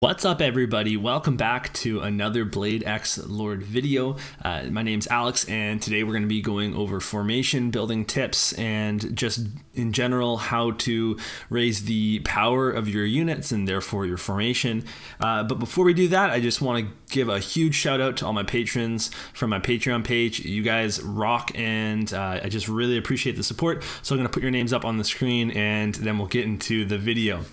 What's up, everybody? Welcome back to another Blade XLord video. My name's Alex, and today we're going to be going over formation building tips and just in general how to raise the power of your units and therefore your formation. But before we do that, I just want to give a huge shout out to all my patrons from my Patreon page. You guys rock, and I just really appreciate the support. So I'm going to put your names up on the screen, and then we'll get into the video.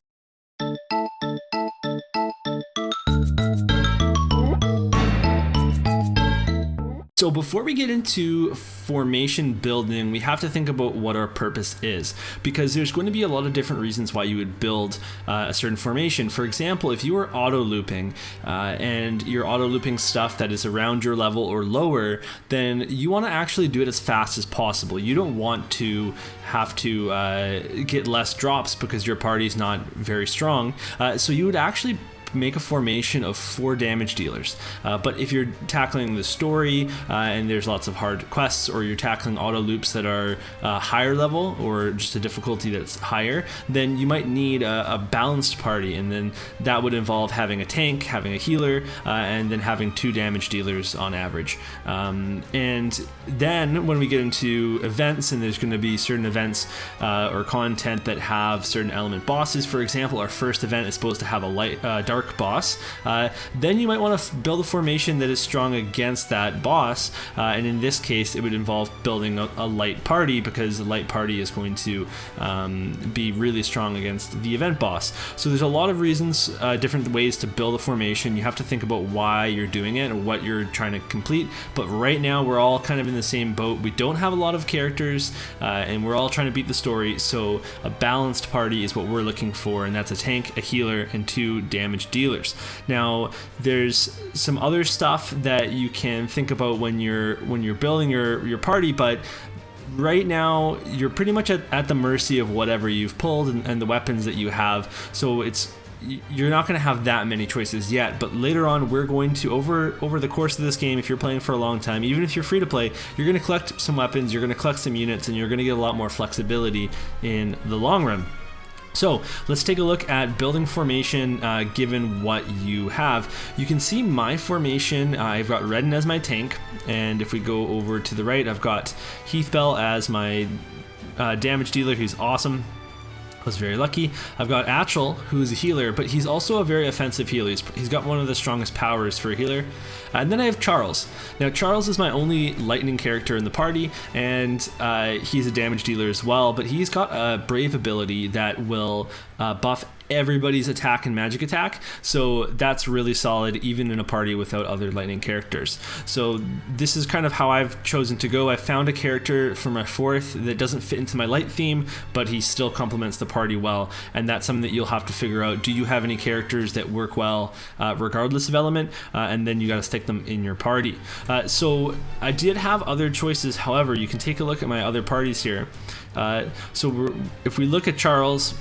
So before we get into formation building, we have to think about what our purpose is, because there's going to be a lot of different reasons why you would build a certain formation. For example, if you are auto looping and you're auto looping stuff that is around your level or lower, then you want to actually do it as fast as possible. You don't want to have to get less drops because your party's not very strong. So you would actually make a formation of 4 damage dealers. But if you're tackling the story and there's lots of hard quests, or you're tackling auto loops that are higher level or just a difficulty that's higher, then you might need a balanced party, and then that would involve having a tank, having a healer, and then having 2 damage dealers on average. And then when we get into events, and there's going to be certain events or content that have certain element bosses. For example, our first event is supposed to have a dark boss. Then you might want to build a formation that is strong against that boss, and in this case it would involve building a light party, because the light party is going to be really strong against the event boss. So there's a lot of reasons, different ways to build a formation. You have to think about why you're doing it or what you're trying to complete. But right now we're all kind of in the same boat. We don't have a lot of characters, and we're all trying to beat the story, so a balanced party is what we're looking for, and that's a tank, a healer, and 2 damage dealers. Now, there's some other stuff that you can think about when you're building your party, but right now you're pretty much at the mercy of whatever you've pulled and the weapons that you have. So you're not going to have that many choices yet, but later on we're going to, over the course of this game, if you're playing for a long time, even if you're free to play, you're going to collect some weapons, you're going to collect some units, and you're going to get a lot more flexibility in the long run. So let's take a look at building formation given what you have. You can see my formation. I've got Redden as my tank, and if we go over to the right, I've got Heathbell as my damage dealer, who's awesome. I was very lucky. I've got Atchel, who's a healer, but he's also a very offensive healer. He's got one of the strongest powers for a healer. And then I have Charles. Now, Charles is my only lightning character in the party, and he's a damage dealer as well, but he's got a brave ability that will buff everybody's attack and magic attack, so that's really solid even in a party without other lightning characters. So this is kind of how I've chosen to go. I found a character for my 4th that doesn't fit into my light theme, but he still complements the party well, and that's something that you'll have to figure out. Do you have any characters that work well regardless of element, and then you got to stick them in your party. So I did have other choices. However, you can take a look at my other parties here. So if we look at Charles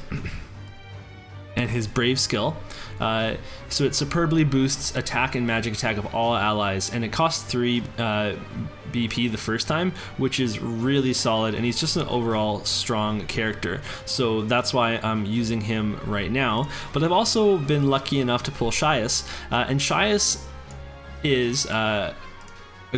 and his brave skill, so it superbly boosts attack and magic attack of all allies, and it costs 3 BP the first time, which is really solid, and he's just an overall strong character, so that's why I'm using him right now. But I've also been lucky enough to pull Shias, and Shias is a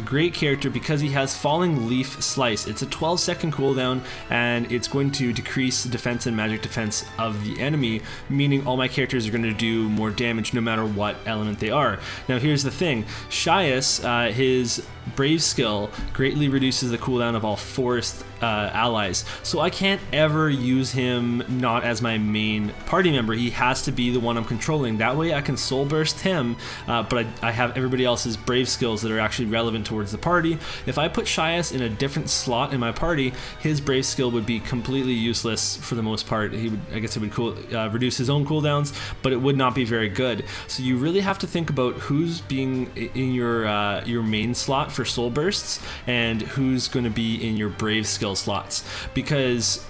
great character because he has Falling Leaf Slice. It's a 12-second cooldown, and it's going to decrease defense and magic defense of the enemy, meaning all my characters are going to do more damage no matter what element they are. Now here's the thing, Shias, his brave skill greatly reduces the cooldown of all forest allies, so I can't ever use him not as my main party member. He has to be the one I'm controlling. That way I can soul burst him, but I have everybody else's brave skills that are actually relevant towards the party. If I put Shias in a different slot in my party, his brave skill would be completely useless for the most part. I guess it would reduce his own cooldowns, but it would not be very good. So you really have to think about who's being in your main slot for soul bursts and who's going to be in your brave skill slots, because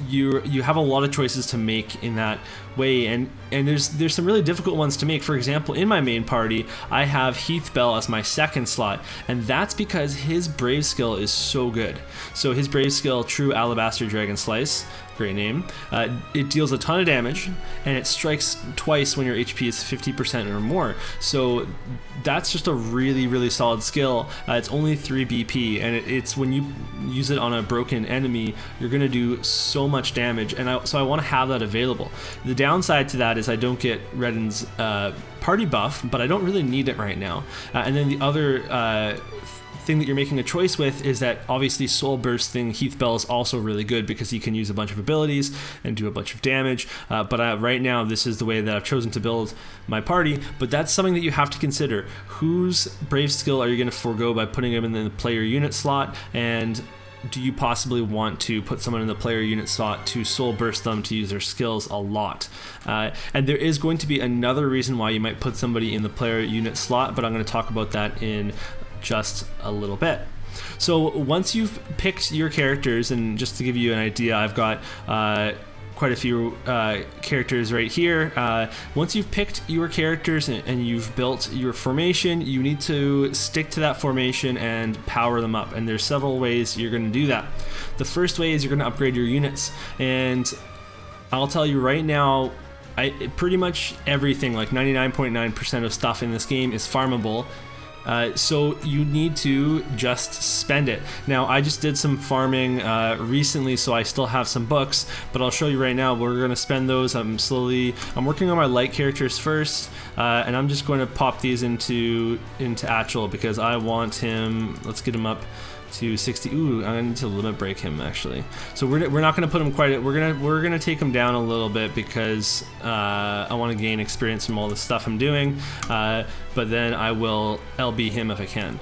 you have a lot of choices to make in that way, and there's some really difficult ones to make. For example, in my main party, I have Heath Bell as my second slot, and that's because his Brave skill is so good. So his Brave skill, True Alabaster Dragon Slice, great name, it deals a ton of damage, and it strikes twice when your HP is 50% or more. So that's just a really, really solid skill. It's only 3 BP, and it's when you use it on a broken enemy, you're going to do so much damage, and so I want to have that available. The downside to that is I don't get Reden's party buff, but I don't really need it right now. And then the other thing that you're making a choice with is that obviously soul bursting Heath Bell is also really good because he can use a bunch of abilities and do a bunch of damage, but right now this is the way that I've chosen to build my party. But that's something that you have to consider. Whose Brave skill are you going to forego by putting him in the player unit slot, and do you possibly want to put someone in the player unit slot to soul burst them to use their skills a lot? And there is going to be another reason why you might put somebody in the player unit slot, but I'm going to talk about that in just a little bit. So once you've picked your characters, and just to give you an idea, I've got quite a few characters right here. Once you've picked your characters and you've built your formation, you need to stick to that formation and power them up, and there's several ways you're going to do that. The first way is you're going to upgrade your units, and I'll tell you right now, pretty much everything, like 99.9% of stuff in this game is farmable. So you need to just spend it. Now, I just did some farming recently, so I still have some books, but I'll show you right now. We're going to spend those. I'm working on my light characters first, and I'm just going to pop these into Atchel because I want him. Let's get him up to 60. Ooh, I need to limit break him actually. So we're not going to put him quite. We're gonna take him down a little bit because I want to gain experience from all the stuff I'm doing. But then I will LB him if I can.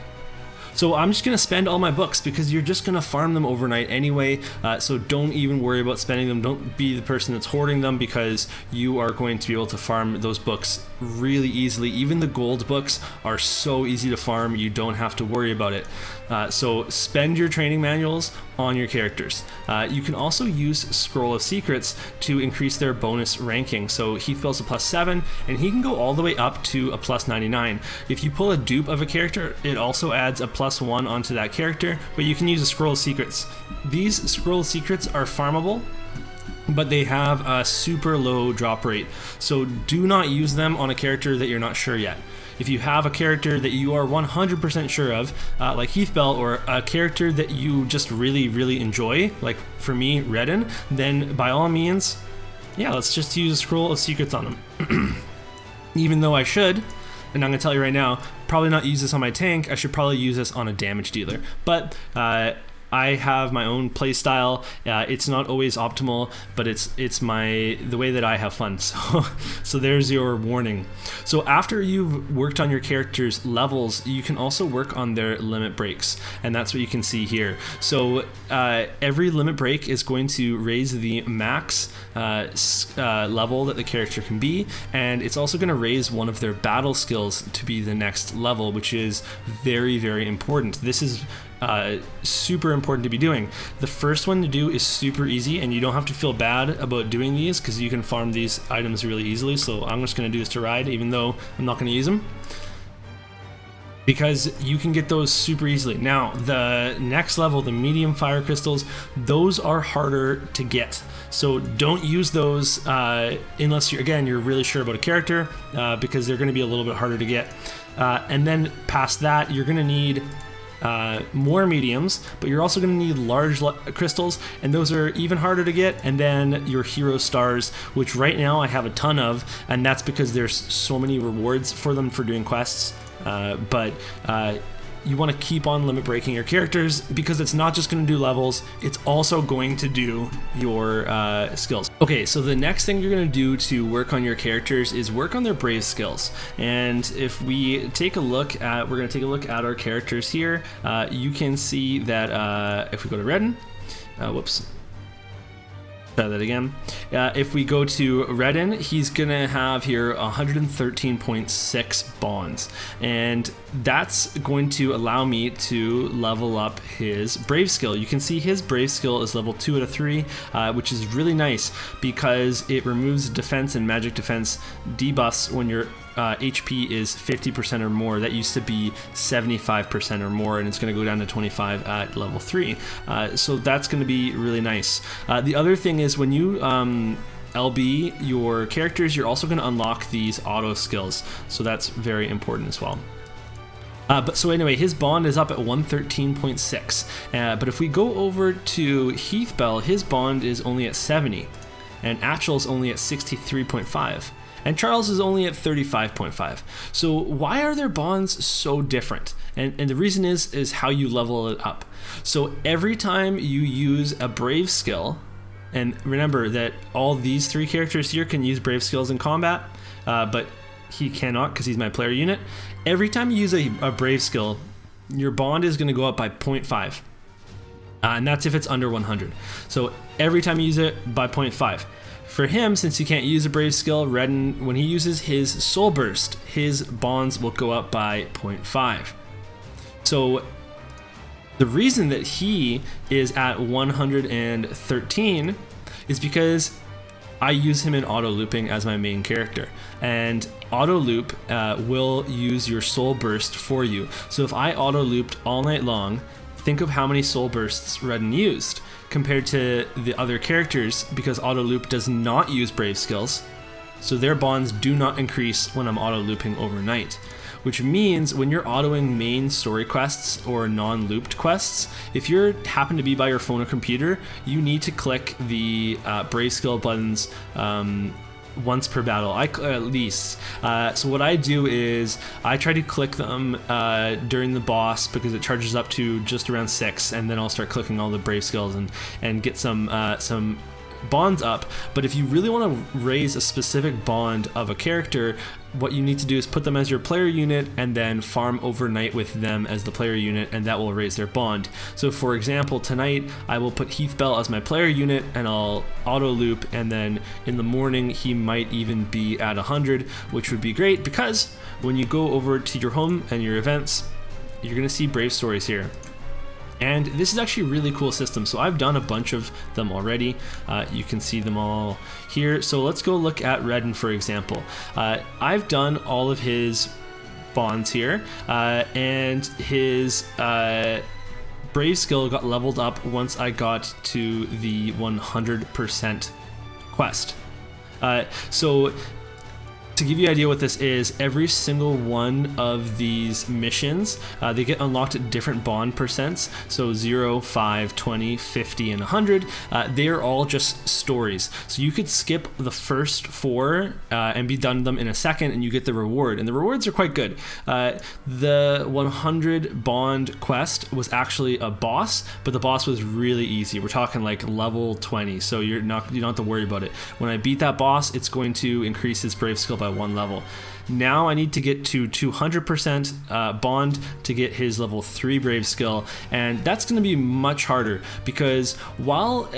So I'm just going to spend all my books because you're just going to farm them overnight anyway, so don't even worry about spending them. Don't be the person that's hoarding them because you are going to be able to farm those books really easily. Even the gold books are so easy to farm, you don't have to worry about it. So spend your training manuals on your characters. You can also use Scroll of Secrets to increase their bonus ranking. So Heath Bell's a +7, and he can go all the way up to a +99. If you pull a dupe of a character, it also adds a +1 onto that character, but you can use a Scroll of Secrets. These Scroll of Secrets are farmable, but they have a super low drop rate. So do not use them on a character that you're not sure yet. If you have a character that you are 100% sure of, like Heath Bell, or a character that you just really, really enjoy, like for me, Reden, then by all means, yeah, let's just use a Scroll of Secrets on them. Even though I should, and I'm going to tell you right now, probably not use this on my tank. I should probably use this on a damage dealer. But I have my own play style. It's not always optimal, but it's the way that I have fun. So there's your warning. So after you've worked on your character's levels, you can also work on their limit breaks, and that's what you can see here. So every limit break is going to raise the max level that the character can be, and it's also going to raise one of their battle skills to be the next level, which is very, very important. This is super important to be doing. The first one to do is super easy, and you don't have to feel bad about doing these because you can farm these items really easily. So I'm just going to do this to ride, even though I'm not going to use them, because you can get those super easily. Now, the next level, the medium fire crystals, those are harder to get. So don't use those unless you're really sure about a character, because they're going to be a little bit harder to get. And then past that, you're going to need more mediums, but you're also going to need large crystals, and those are even harder to get. And then your hero stars, which right now I have a ton of, and that's because there's so many rewards for them for doing quests. But you want to keep on limit breaking your characters because it's not just going to do levels, it's also going to do your skills. Okay, so the next thing you're going to do to work on your characters is work on their brave skills. And if we take a look at, we're going to take a look at our characters here, you can see that if we go to Reden, whoops. Try that again. If we go to Redden, he's gonna have here 113.6 bonds, and that's going to allow me to level up his Brave skill. You can see his Brave skill is level 2 out of 3, which is really nice because it removes defense and magic defense debuffs when your HP is 50% or more. That used to be 75% or more, and it's going to go down to 25 at level 3. So that's going to be really nice. The other thing is when you LB your characters, you're also going to unlock these auto skills. So that's very important as well. But so anyway, his bond is up at 113.6. But if we go over to Heathbell, his bond is only at 70, and Atchel's only at 63.5. And Charles is only at 35.5. So why are their bonds so different? And the reason is how you level it up. So every time you use a Brave skill, and remember that all these 3 characters here can use Brave skills in combat, but he cannot because he's my player unit. Every time you use a Brave skill, your bond is going to go up by 0.5. And that's if it's under 100. So every time you use it by 0.5. For him, since he can't use a Brave skill, Redden, when he uses his Soul Burst, his bonds will go up by 0.5. So the reason that he is at 113 is because I use him in auto looping as my main character, and auto loop will use your Soul Burst for you. So if I auto looped all night long, think of how many Soul Bursts Redden used compared to the other characters, because auto loop does not use Brave skills, so their bonds do not increase when I'm auto looping overnight. Which means when you're autoing main story quests or non-looped quests, if you happen to be by your phone or computer, you need to click the Brave skill buttons once per battle, at least. So what I do is I try to click them during the boss because it charges up to just around 6, and then I'll start clicking all the Brave skills and get some bonds up. But if you really want to raise a specific bond of a character, what you need to do is put them as your player unit and then farm overnight with them as the player unit, and that will raise their bond. So for example, tonight I will put Heathbell as my player unit and I'll auto loop, and then in the morning he might even be at 100, which would be great because when you go over to your home and your events, you're gonna see Brave stories here. And this is actually a really cool system. So I've done a bunch of them already. You can see them all here. So let's go look at Redden, for example. I've done all of his bonds here, and his Brave skill got leveled up once I got to the 100% quest. So to give you an idea what this is, every single one of these missions, they get unlocked at different bond percents. So 0, 5, 20, 50, and 100. They are all just stories. So you could skip the first 4 and be done with them in a second, and you get the reward. And the rewards are quite good. The 100 bond quest was actually a boss, but the boss was really easy. We're talking like level 20, so you don't have to worry about it. When I beat that boss, it's going to increase his Brave skill by 1 level. Now I need to get to 200% bond to get his level 3 Brave skill, and that's going to be much harder because while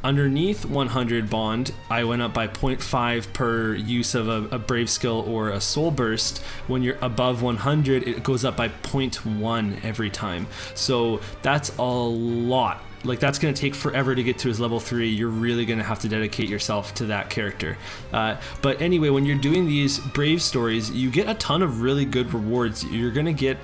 underneath 100 bond I went up by 0.5 per use of a Brave skill or a Soul Burst, when you're above 100 it goes up by 0.1 every time. So that's a lot. Like, that's going to take forever to get to his level 3. You're really going to have to dedicate yourself to that character. But anyway, when you're doing these Brave stories, you get a ton of really good rewards. You're going to get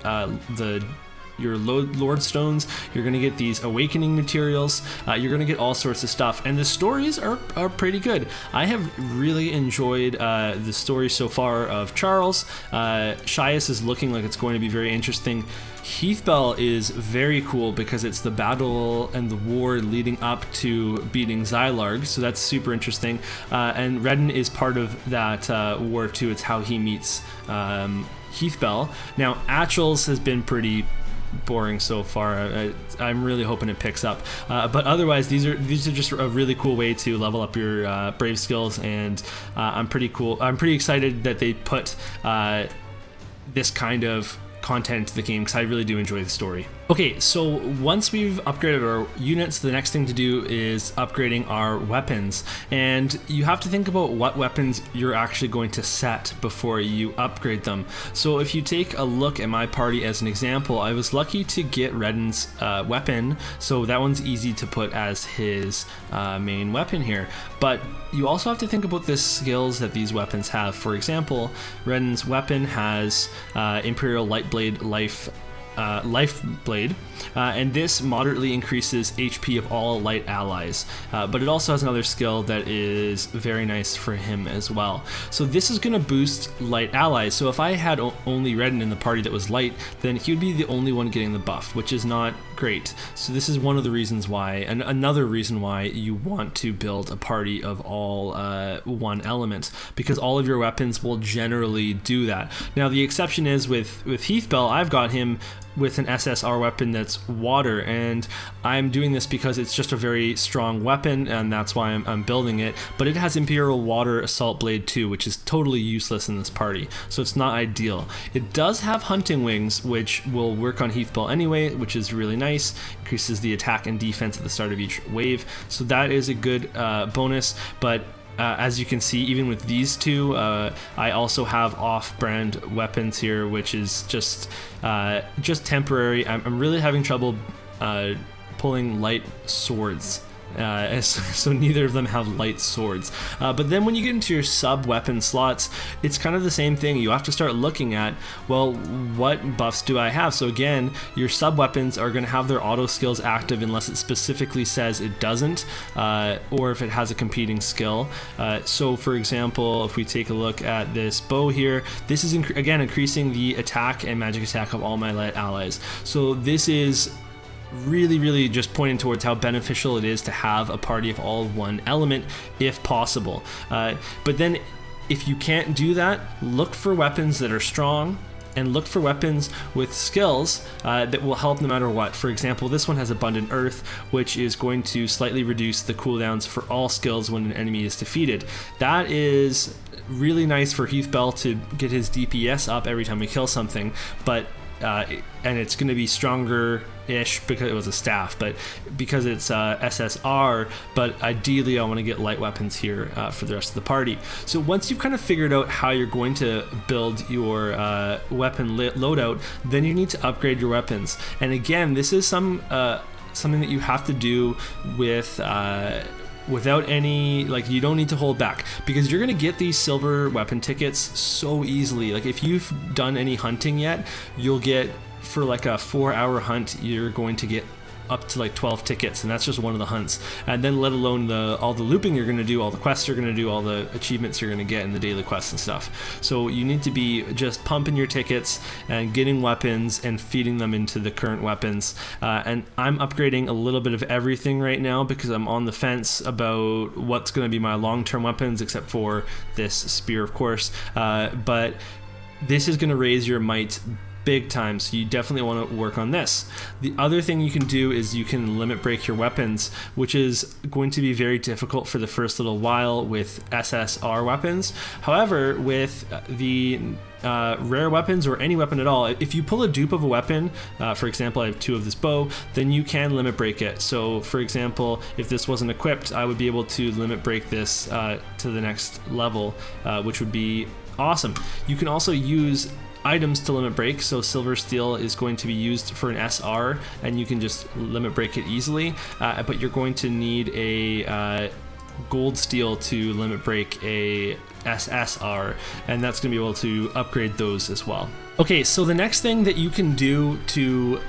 your Lord Stones, you're going to get these awakening materials, you're going to get all sorts of stuff, and the stories are pretty good. I have really enjoyed the story so far of Charles. Shias is looking like it's going to be very interesting. Heathbell is very cool because it's the battle and the war leading up to beating Xylarg, so that's super interesting. And Redden is part of that war too. It's how he meets Heathbell. Now, Atchel's has been pretty boring so far. I'm really hoping it picks up, but otherwise these are just a really cool way to level up your Brave skills, and I'm pretty excited that they put this kind of content into the game because I really do enjoy the story. Okay, so once we've upgraded our units, the next thing to do is upgrading our weapons. And you have to think about what weapons you're actually going to set before you upgrade them. So if you take a look at my party as an example, I was lucky to get Redden's weapon, so that one's easy to put as his main weapon here. But you also have to think about the skills that these weapons have. For example, Redden's weapon has Imperial Lightblade Life Blade, and this moderately increases HP of all light allies, but it also has another skill that is very nice for him as well. So this is going to boost light allies. So if I had only Redden in the party that was light, then he would be the only one getting the buff, which is not great. So this is one of the reasons why, and another reason why you want to build a party of all one element, because all of your weapons will generally do that. Now the exception is with Heathbell, I've got him with an SSR weapon that's water, and I'm doing this because it's just a very strong weapon, and that's why I'm building it. But it has Imperial Water Assault Blade too, which is totally useless in this party, so it's not ideal. It does have Hunting Wings, which will work on Heathbell anyway, which is really nice. Increases the attack and defense at the start of each wave, so that is a good bonus. But as you can see, even with these two, I also have off-brand weapons here, which is just temporary. I'm really having trouble pulling light swords. So neither of them have light swords. But then when you get into your sub-weapon slots, it's kind of the same thing. You have to start looking at, well, what buffs do I have? So again, your sub-weapons are going to have their auto skills active unless it specifically says it doesn't, or if it has a competing skill. So for example, if we take a look at this bow here, this is again increasing the attack and magic attack of all my light allies. So this is really just pointing towards how beneficial it is to have a party of all one element if possible. But then if you can't do that, look for weapons that are strong, and look for weapons with skills that will help no matter what. For example, this one has Abundant Earth, which is going to slightly reduce the cooldowns for all skills when an enemy is defeated. That is really nice for Heathbell to get his DPS up every time we kill something, but and it's going to be stronger-ish because it was a staff, but because it's SSR, but ideally I want to get light weapons here for the rest of the party. So once you've kind of figured out how you're going to build your weapon loadout, then you need to upgrade your weapons. And again, this is something that you have to do with without any, like, you don't need to hold back, because you're gonna get these silver weapon tickets so easily. Like, if you've done any hunting yet, you'll get, for like a 4-hour hunt, you're going to get up to like 12 tickets, and that's just one of the hunts. And then let alone all the looping you're going to do, all the quests you're going to do, all the achievements you're going to get in the daily quests and stuff. So you need to be just pumping your tickets and getting weapons and feeding them into the current weapons. And I'm upgrading a little bit of everything right now because I'm on the fence about what's going to be my long-term weapons, except for this spear, of course. But this is going to raise your might big time, so you definitely want to work on this. The other thing you can do is you can limit break your weapons, which is going to be very difficult for the first little while with SSR weapons. However, with the rare weapons, or any weapon at all, if you pull a dupe of a weapon, for example, I have 2 of this bow, then you can limit break it. So for example, if this wasn't equipped, I would be able to limit break this to the next level, which would be awesome. You can also use items to limit break, so silver steel is going to be used for an SR, and you can just limit break it easily, but you're going to need a gold steel to limit break a SSR, and that's going to be able to upgrade those as well. Okay, so the next thing that you can do to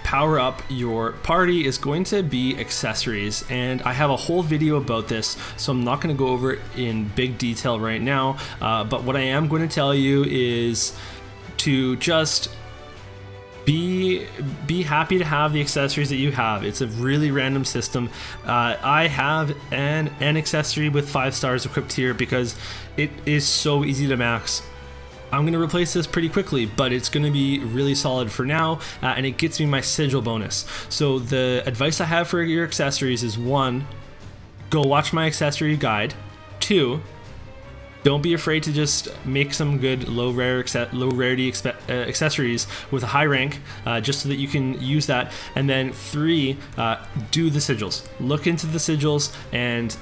power up your party is going to be accessories, and I have a whole video about this, so I'm not going to go over it in big detail right now, but what I am going to tell you is to just be happy to have the accessories that you have. It's a really random system. I have an accessory with 5 stars equipped here because it is so easy to max. I'm going to replace this pretty quickly, but it's going to be really solid for now, and it gets me my sigil bonus. So the advice I have for your accessories is 1, go watch my accessory guide. 2, Don't be afraid to just make some good low rarity accessories with a high rank, just so that you can use that. And then 3, do the sigils. Look into the sigils and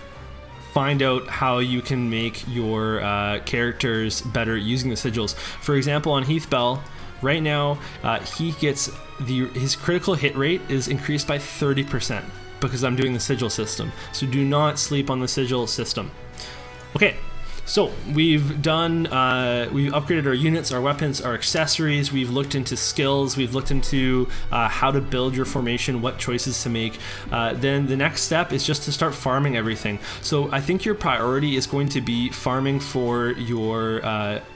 find out how you can make your characters better using the sigils. For example, on Heath Bell, right now, he gets his critical hit rate is increased by 30% because I'm doing the sigil system. So do not sleep on the sigil system. Okay. So we've done, we've upgraded our units, our weapons, our accessories, we've looked into skills, we've looked into how to build your formation, what choices to make. Then the next step is just to start farming everything. So I think your priority is going to be farming for your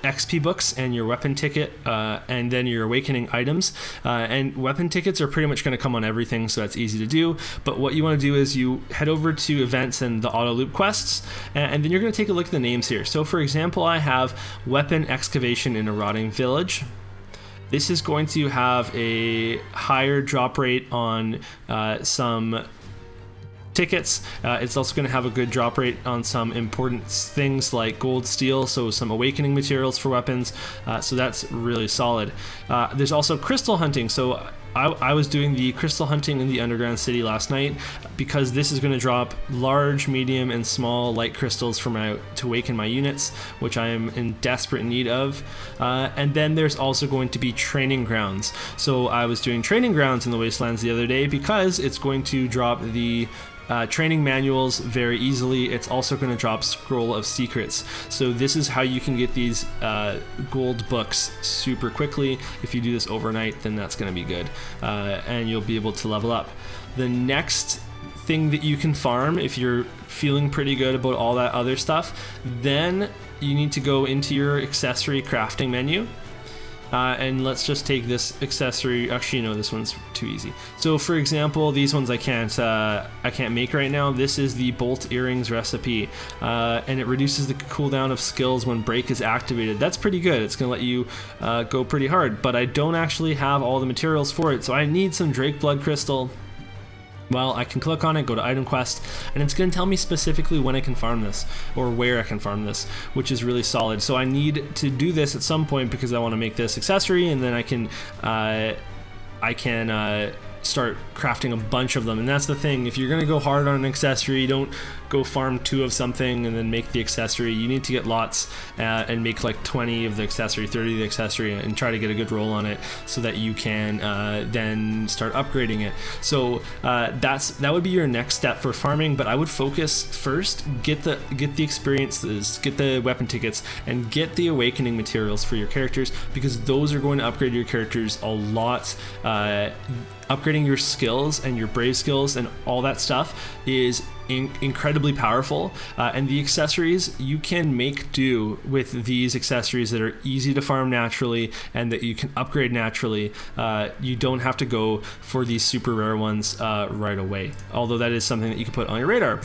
XP books and your weapon ticket, and then your awakening items. And weapon tickets are pretty much going to come on everything, so that's easy to do. But what you want to do is you head over to events and the auto loop quests, and then you're going to take a look at the names here. So for example, I have weapon excavation in a rotting village. This is going to have a higher drop rate on some tickets. It's also going to have a good drop rate on some important things like gold, steel, so some awakening materials for weapons. So that's really solid. There's also crystal hunting. So I was doing the crystal hunting in the underground city last night because this is going to drop large, medium, and small light crystals to awaken my units, which I am in desperate need of. And then there's also going to be training grounds. So I was doing training grounds in the Wastelands the other day because it's going to drop the training manuals very easily. It's also going to drop Scroll of Secrets. So this is how you can get these gold books super quickly. If you do this overnight, then that's going to be good, and you'll be able to level up. The next thing that you can farm, if you're feeling pretty good about all that other stuff, then you need to go into your accessory crafting menu. And let's just take this accessory. Actually, no, this one's too easy. So for example, these ones I can't make right now. This is the bolt earrings recipe, and it reduces the cooldown of skills when break is activated. That's pretty good. It's gonna let you go pretty hard, but I don't actually have all the materials for it, so I need some Drake blood crystal. Well, I can click on it, go to item quest, and it's going to tell me specifically when I can farm this or where I can farm this, which is really solid. So I need to do this at some point because I want to make this accessory, and then I can start crafting a bunch of them. And that's the thing, if you're going to go hard on an accessory, don't go farm 2 of something and then make the accessory. You need to get lots and make like 20 of the accessory, 30 of the accessory, and try to get a good roll on it so that you can then start upgrading it. So that would be your next step for farming, but I would focus first, get the experiences, get the weapon tickets, and get the awakening materials for your characters, because those are going to upgrade your characters a lot. Upgrading your skills and your brave skills and all that stuff is incredibly powerful, and the accessories, you can make do with these accessories that are easy to farm naturally and that you can upgrade naturally. You don't have to go for these super rare ones right away, although that is something that you can put on your radar.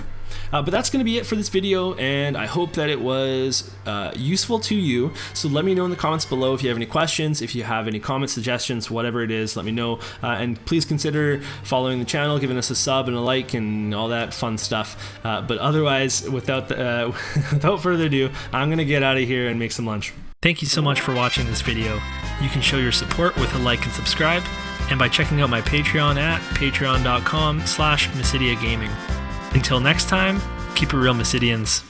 But that's going to be it for this video, and I hope that it was useful to you. So let me know in the comments below if you have any questions, if you have any comment suggestions, whatever it is, let me know. And please consider following the channel, giving us a sub and a like and all that fun stuff. But otherwise, without further ado, I'm going to get out of here and make some lunch. Thank you so much for watching this video. You can show your support with a like and subscribe, and by checking out my Patreon at patreon.com/MysidiaGaming. Until next time, keep it real, Mysidians.